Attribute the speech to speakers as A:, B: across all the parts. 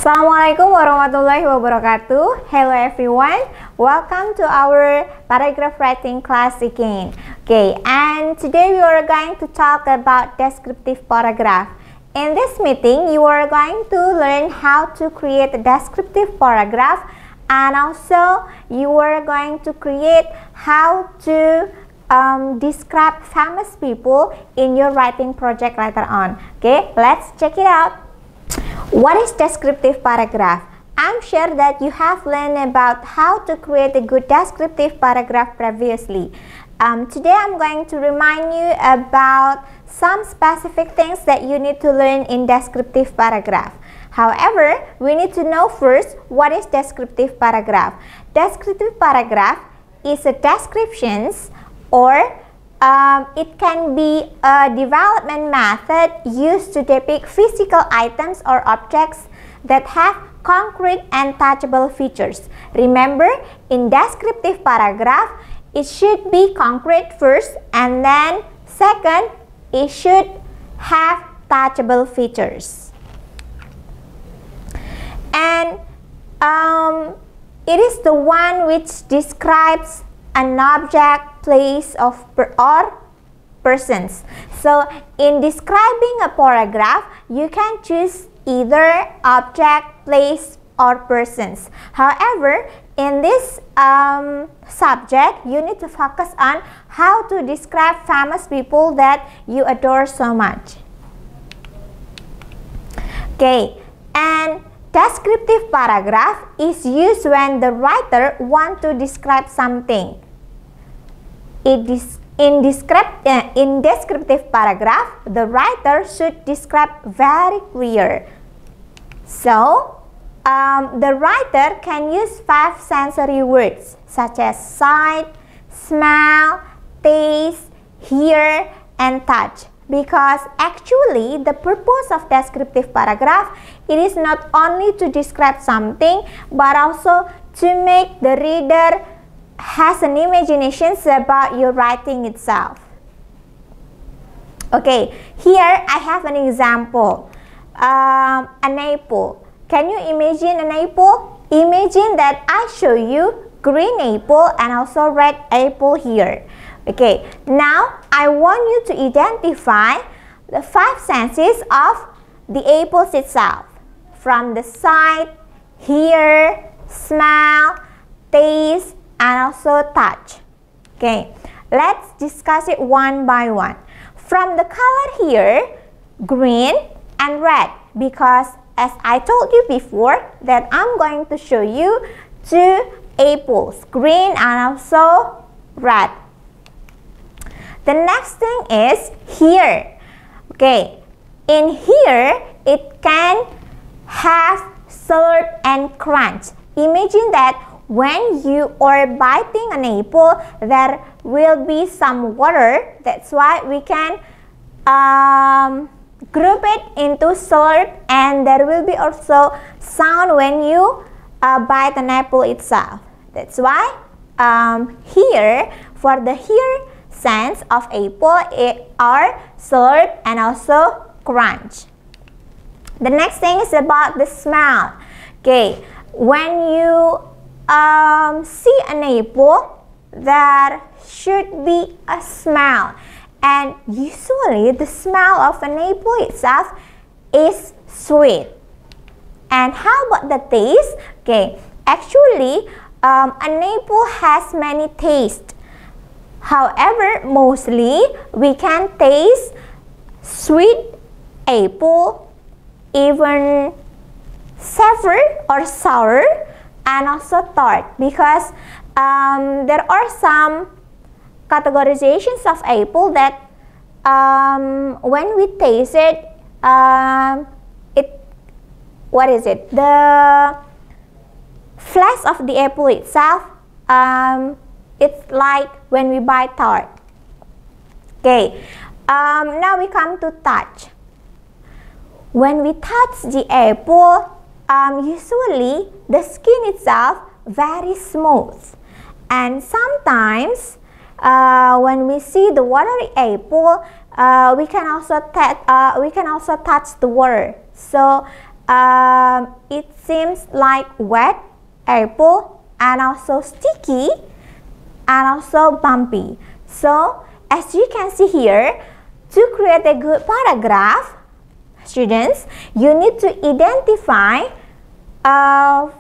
A: Assalamualaikum warahmatullahi wabarakatuh. Hello everyone, welcome to our paragraph writing class again. Okay, and today we are going to talk about descriptive paragraph. In this meeting, you are going to learn how to create a descriptive paragraph, and also you are going to create how to describe famous people in your writing project later on. Okay, let's check it out. What is descriptive paragraph? I'm sure that you have learned about how to create a good descriptive paragraph previously. Today I'm going to remind you about some specific things that you need to learn in descriptive paragraph. However, we need to know first what is descriptive paragraph. Descriptive paragraph is a descriptions or it can be a development method used to depict physical items or objects that have concrete and touchable features. Remember, in descriptive paragraph, it should be concrete first, and then second, it should have touchable features. And it is the one which describes an object, place, or persons. So in describing a paragraph, you can choose either object, place, or persons. However, in this subject, you need to focus on how to describe famous people that you adore so much. Okay, and descriptive paragraph is used when the writer wants to describe something. In descriptive paragraph, the writer should describe very clear. So, the writer can use 5 sensory words such as sight, smell, taste, hear, and touch. Because actually, the purpose of descriptive paragraph, it is not only to describe something, but also to make the reader has an imagination about your writing itself. Okay, here I have an example. An apple. Can you imagine an apple? Imagine that I show you green apple and also red apple here. Okay, now I want you to identify the 5 senses of the apples itself. From the sight, hear, smell, taste, and also touch. Okay, let's discuss it one by one. From the color here, green and red, because as I told you before that I'm going to show you 2 apples, green and also red. The next thing is here. Okay, in here it can have slurp and crunch. Imagine that when you are biting an apple, there will be some water. That's why we can group it into slurp, and there will be also sound when you bite an apple itself. That's why here, for the hear sense of apple, it are slurp and also crunch. The next thing is about the smell. Okay, when you see an apple, there should be a smell, and usually the smell of an apple itself is sweet. And how about the taste? Okay, actually an apple has many tastes. However, mostly we can taste sweet apple, even savour or sour, and also tart, because there are some categorizations of apple that when we taste it, the flesh of the apple itself, it's like when we buy tart. Okay, now we come to touch. When we touch the apple, usually the skin itself very smooth, and sometimes when we see the watery apple, we can also touch the water. So it seems like wet apple and also sticky and also bumpy. So as you can see here, to create a good paragraph, students, you need to identify 5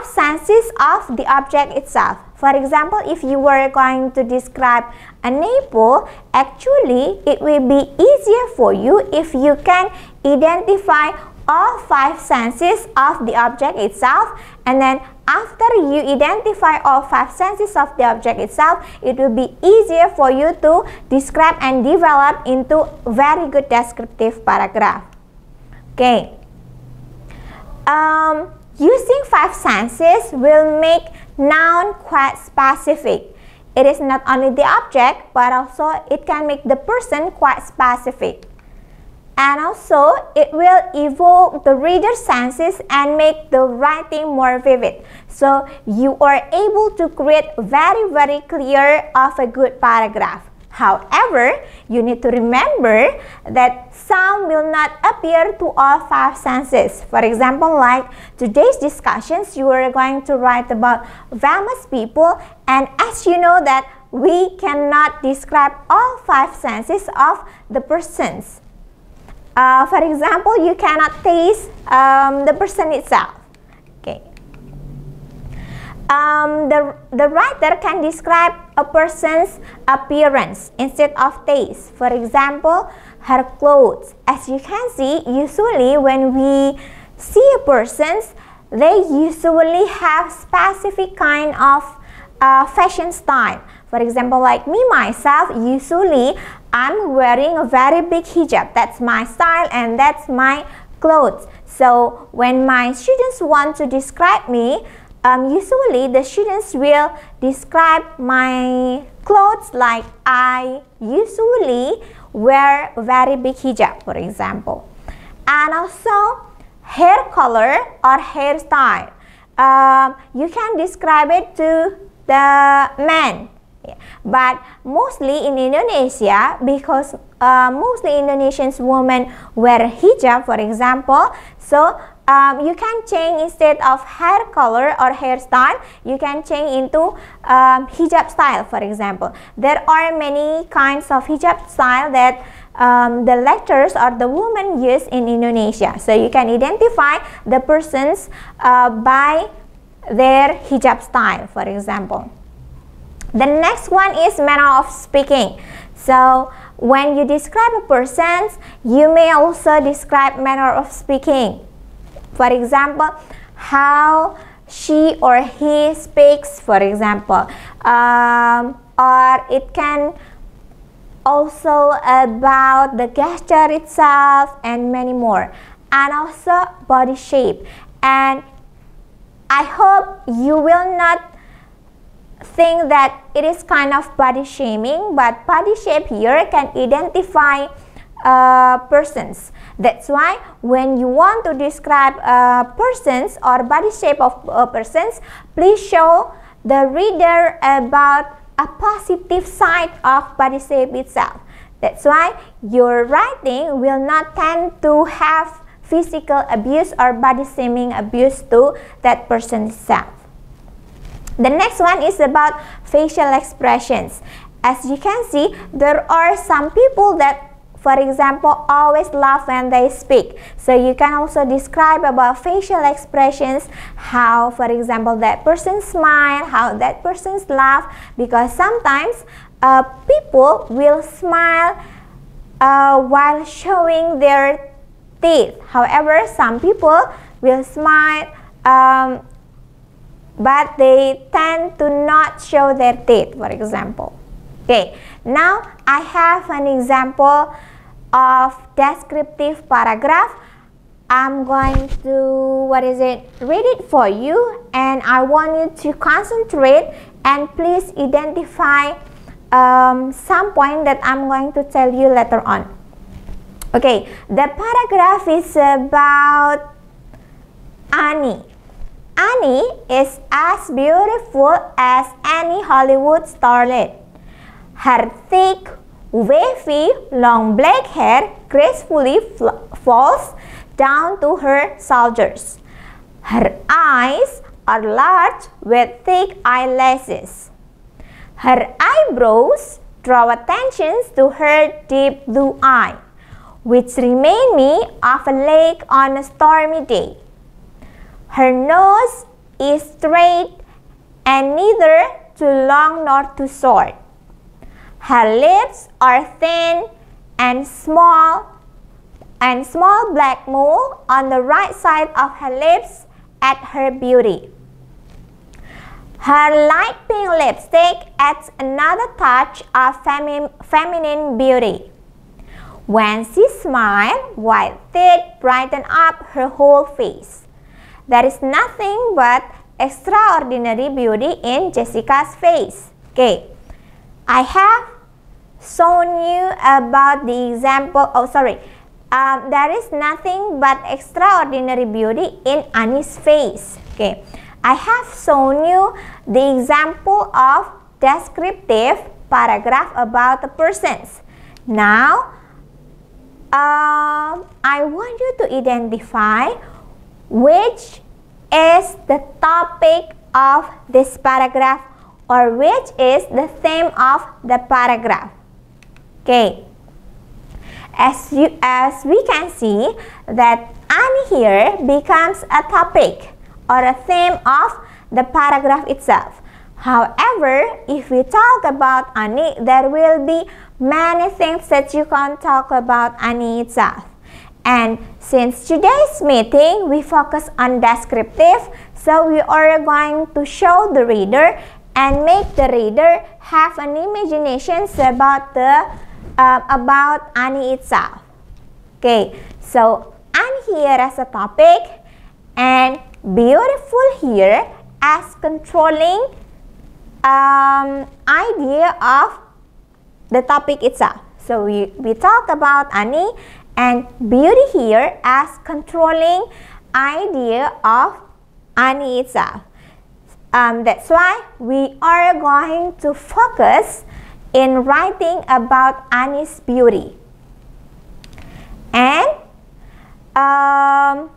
A: senses of the object itself. For example, if you were going to describe an apple, actually it will be easier for you if you can identify all 5 senses of the object itself, and then after you identify all 5 senses of the object itself, it will be easier for you to describe and develop into very good descriptive paragraph. Okay. Using 5 senses will make noun quite specific. It is not only the object, but also it can make the person quite specific. And also, it will evoke the reader's senses and make the writing more vivid. So, you are able to create very clear of a good paragraph. However, you need to remember that some will not appear to all 5 senses. For example, like today's discussions, you are going to write about famous people, and as you know that we cannot describe all 5 senses of the persons. For example, you cannot taste the person itself. Okay. The writer can describe a person's appearance instead of taste. For example, her clothes. As you can see, usually when we see a person, they usually have specific kind of fashion style. For example, like me myself, usually I'm wearing a very big hijab. That's my style and that's my clothes. So when my students want to describe me, usually the students will describe my clothes like I usually wear a very big hijab, for example. And also hair color or hairstyle. You can describe it to the man. But mostly in Indonesia, because mostly Indonesian women wear hijab, for example, so you can change instead of hair color or hairstyle, you can change into hijab style, for example. There are many kinds of hijab style that the lecturers or the women use in Indonesia. So you can identify the persons by their hijab style, for example. The next one is manner of speaking. So when you describe a person, you may also describe manner of speaking. For example, how she or he speaks, for example. Or it can also about the gesture itself and many more. And also body shape. And I hope you will not think that it is kind of body shaming, but body shape here can identify persons. That's why when you want to describe persons or body shape of persons, please show the reader about a positive side of body shape itself. That's why your writing will not tend to have physical abuse or body shaming abuse to that person itself. The next one is about facial expressions. As you can see, there are some people that, for example, always laugh when they speak. So you can also describe about facial expressions, how, for example, that person smile, how that person laugh, because sometimes people will smile while showing their teeth. However, some people will smile but they tend to not show their teeth, for example. Okay, now I have an example of descriptive paragraph. I'm going to, read it for you, and I want you to concentrate and please identify some point that I'm going to tell you later on. Okay, the paragraph is about Annie. Annie is as beautiful as any Hollywood starlet. Her thick, wavy, long black hair gracefully falls down to her shoulders. Her eyes are large with thick eyelashes. Her eyebrows draw attention to her deep blue eye, which remind me of a lake on a stormy day. Her nose is straight and neither too long nor too short. Her lips are thin and small black mole on the right side of her lips add her beauty. Her light pink lipstick adds another touch of feminine beauty. When she smiles, white teeth brighten up her whole face. There is nothing but extraordinary beauty in Jessica's face. Okay, I have shown you about the example. There is nothing but extraordinary beauty in Annie's face. Okay, I have shown you the example of descriptive paragraph about the persons. Now, I want you to identify which is the topic of this paragraph or which is the theme of the paragraph. Okay, as we can see that Annie here becomes a topic or a theme of the paragraph itself. However, if we talk about Annie, there will be many things that you can talk about Annie itself. And since today's meeting, we focus on descriptive, so we are going to show the reader and make the reader have an imagination about Annie itself. Okay, so Annie here as a topic and beautiful here as controlling idea of the topic itself. So we talk about Annie and beauty here as controlling idea of Annie itself. That's why we are going to focus in writing about Annie's beauty. And now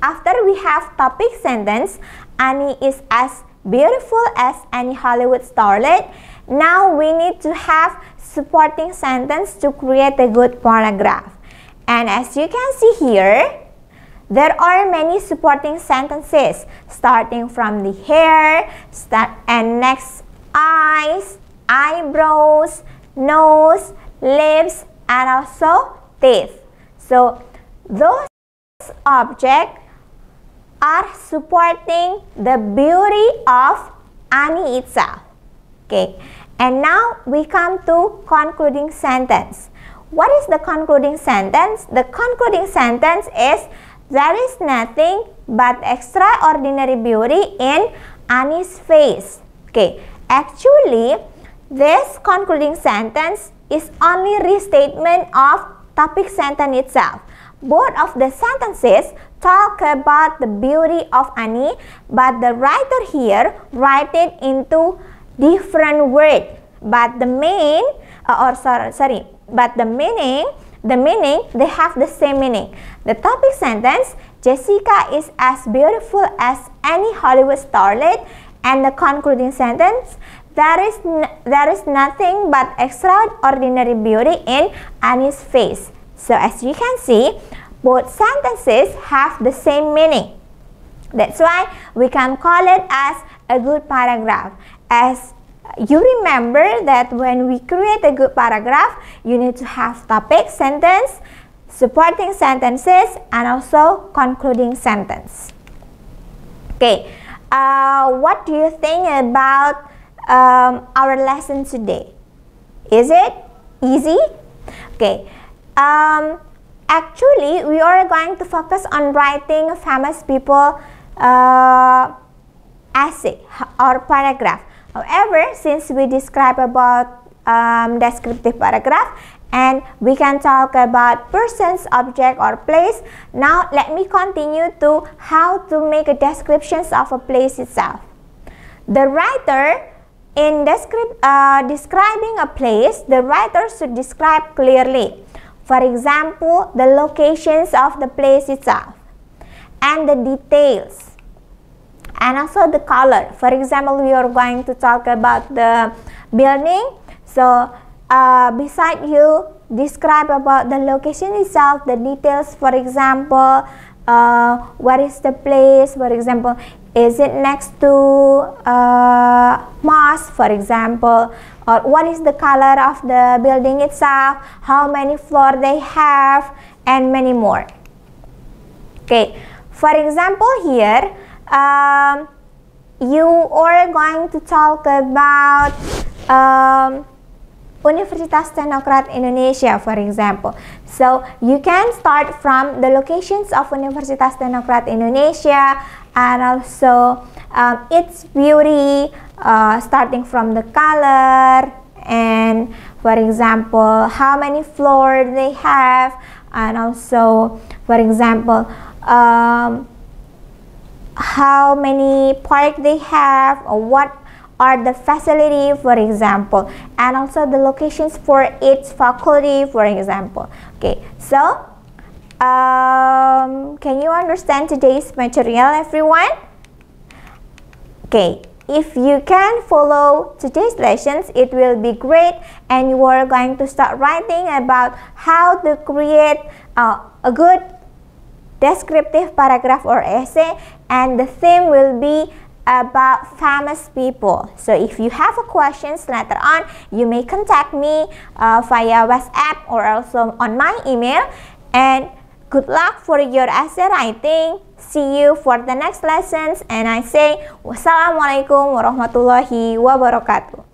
A: after we have topic sentence, Annie is as beautiful as any Hollywood starlet. Now we need to have supporting sentence to create a good paragraph. And as you can see here, there are many supporting sentences starting from the hair, and next eyes, eyebrows, nose, lips, and also teeth. So those objects are supporting the beauty of Annie itself. Okay, and now we come to concluding sentence. What is the concluding sentence? The concluding sentence is, there is nothing but extraordinary beauty in Annie's face. Okay, actually, this concluding sentence is only restatement of topic sentence itself. Both of the sentences talk about the beauty of Annie, but the writer here write it into different words. But the meaning, they have the same meaning. The topic sentence, Jessica is as beautiful as any Hollywood starlet, and the concluding sentence, there is nothing but extraordinary beauty in Annie's face. So as you can see, both sentences have the same meaning. That's why we can call it as a good paragraph. As you remember that when we create a good paragraph, you need to have topic sentence, supporting sentences, and also concluding sentence. Okay, what do you think about our lesson today? Is it easy? Okay. Actually, we are going to focus on writing famous people essay or paragraph. However, since we describe about descriptive paragraph and we can talk about persons, object, or place, now let me continue to how to make a descriptions of a place itself. The writer, in describing a place, the writer should describe clearly. For example, the locations of the place itself and the details and also the color. For example, we are going to talk about the building. So beside you describe about the location itself, the details. For example, what is the place? For example, is it next to mosque, for example, or what is the color of the building itself, how many floors they have, and many more. Okay, for example, here you are going to talk about Universitas Teknokrat Indonesia, for example. So you can start from the locations of Universitas Teknokrat Indonesia and also its beauty, starting from the color and, for example, how many floors they have, and also, for example, how many parks they have, or what are the facility, for example, and also the locations for its faculty, for example. Okay, so can you understand today's material, everyone? Okay, if you can follow today's lessons, it will be great, and you are going to start writing about how to create a good descriptive paragraph or essay, and the theme will be about famous people. So if you have questions later on, you may contact me via WhatsApp or also on my email. And good luck for your essay writing. See you for the next lessons, and I say wassalamualaikum warahmatullahi wabarakatuh.